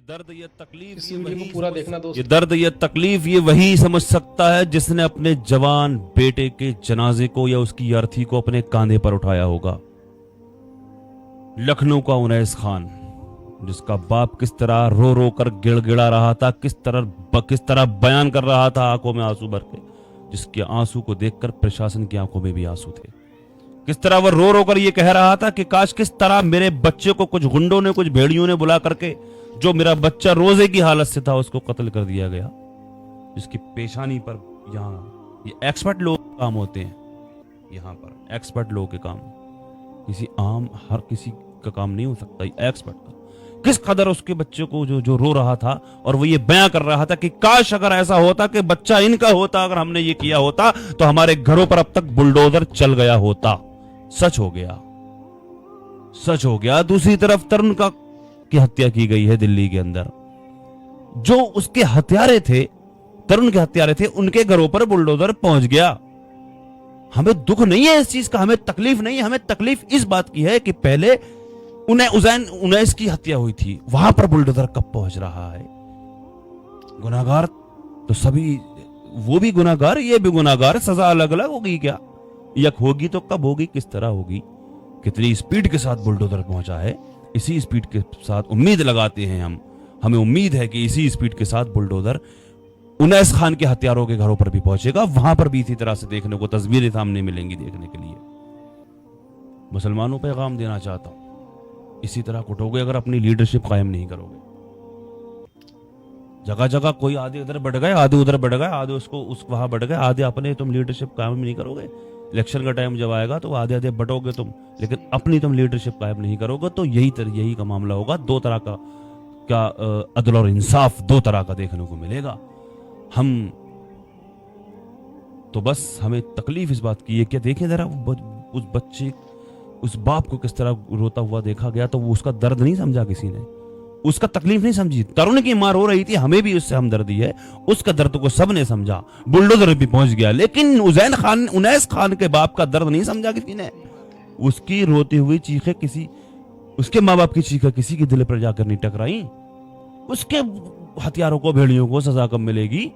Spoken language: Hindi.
दर्द ये तकलीफ इस ये वीडियो वही को पूरा देखना दोस्त। ये दर्द ये तकलीफ ये वही समझ सकता है जिसने अपने जवान बेटे के जनाजे को या उसकी अर्थी को अपने कांधे पर उठाया होगा। लखनऊ का उनैस खान, जिसका बाप किस तरह रो रो कर गिड़गिड़ा रहा था, किस तरह बयान कर रहा था आंखों में आंसू भर के, जिसके आंसू को देखकर प्रशासन की आंखों में भी आंसू थे। किस तरह वह रो रो कर ये कह रहा था कि काश किस तरह मेरे बच्चे को कुछ गुंडों ने, कुछ भेड़ियों ने बुला करके, जो मेरा बच्चा रोजे की हालत से था, उसको कत्ल कर दिया गया। जिसकी पेशानी पर, यहाँ ये एक्सपर्ट लोग काम होते हैं, यहाँ पर एक्सपर्ट लोग के काम, किसी आम हर किसी का काम नहीं हो सकता, एक्सपर्ट का। किस कदर उसके बच्चे को जो रो रहा था और वो ये बयां कर रहा था कि काश अगर ऐसा होता कि बच्चा इनका होता, अगर हमने ये किया होता तो हमारे घरों पर अब तक बुलडोजर चल गया होता। सच हो गया, सच हो गया। दूसरी तरफ तरुण की हत्या की गई है दिल्ली के अंदर। जो उसके हत्यारे थे, तरुण के हत्यारे थे, उनके घरों पर बुलडोजर पहुंच गया। हमें दुख नहीं है इस चीज का, हमें तकलीफ नहीं है। हमें तकलीफ इस बात की है कि पहले उनैस की हत्या हुई थी, वहां पर बुलडोजर कब पहुंच रहा है। गुनाहगार तो सभी, वो भी गुनाहगार, ये भी गुनाहगार, सजा अलग अलग होगी क्या? यक होगी तो कब होगी, किस तरह होगी, कितनी स्पीड के साथ बुलडोजर पहुंचा है। इसी स्पीड के साथ उम्मीद लगाते हैं हमें उम्मीद है कि इसी स्पीड के साथ बुलडोजर उनैस खान के हत्यारों के घरों पर भी पहुंचेगा। वहां पर भी इसी तरह से देखने को तस्वीरें सामने मिलेंगी देखने के लिए। मुसलमानों पे पैगाम देना चाहता हूं, इसी तरह कुटोगे अगर अपनी लीडरशिप कायम नहीं करोगे। जगह जगह कोई आधे इधर बढ़ गए, आधे उधर बढ़ गए, आधे उस वहां बढ़ गए, आधे अपने, तुम लीडरशिप कायम नहीं करोगे। इलेक्शन का टाइम जब आएगा तो आधे आधे बटोगे तुम, लेकिन अपनी तुम लीडरशिप कायम नहीं करोगे तो यही का मामला होगा। दो तरह का अदल और इंसाफ दो तरह का देखने को मिलेगा। हम तो बस हमें तकलीफ इस बात की है कि देखें जरा उस बच्चे, उस बाप को किस तरह रोता हुआ देखा गया, तो वो उसका दर्द नहीं समझा किसी ने, उसका तकलीफ नहीं समझी। तरुण की मां रो रही थी, हमें भी उससे हमदर्दी है, उसका दर्द को सबने समझा, बुलडोजर भी पहुंच गया, लेकिन उनैस खान के बाप का दर्द नहीं समझा किसी ने। उसकी रोती हुई चीखें किसी, उसके माँ बाप की चीखें किसी के दिल पर जाकर नहीं टकराई। उसके हथियारों को, भेड़ियों को सजा कब मिलेगी?